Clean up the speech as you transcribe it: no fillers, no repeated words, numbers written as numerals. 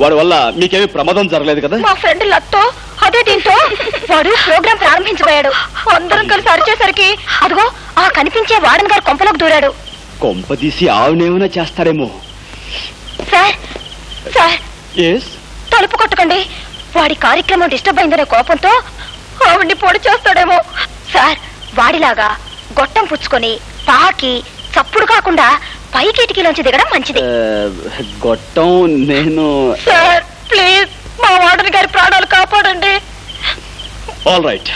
వాడి వల్ల మీకేమీ ప్రమాదం జరగలేదు కదా? మా ఫ్రెండ్ లత్తో అదే దీంతో వాడు ప్రోగ్రాం ప్రారంభించబోయాడు. అందరం కలిసి అరిచేసరికి అదిగో ఆ కనిపించే వార్డెన్ గారు కొంపలోకి దూరాడు. కొంపదీసి ఆవునేమైనా చేస్తారేమో. సార్ సార్ ఎస్, తలుపు కొట్టకండి. వాడి కార్యక్రమం డిస్టర్బ్ అయిందనే కోపంతో ఆవిడ్ని పొడి చేస్తాడేమో. సార్ వాడిలాగా గొట్టం పుచ్చుకొని పాకి చప్పుడు కాకుండా పై కిటికీలోంచి దిగడం మంచిది. గొట్టం నేను. సార్ ప్లీజ్ మా వార్డెన్ గారి ప్రాణాలు కాపాడండి. All right.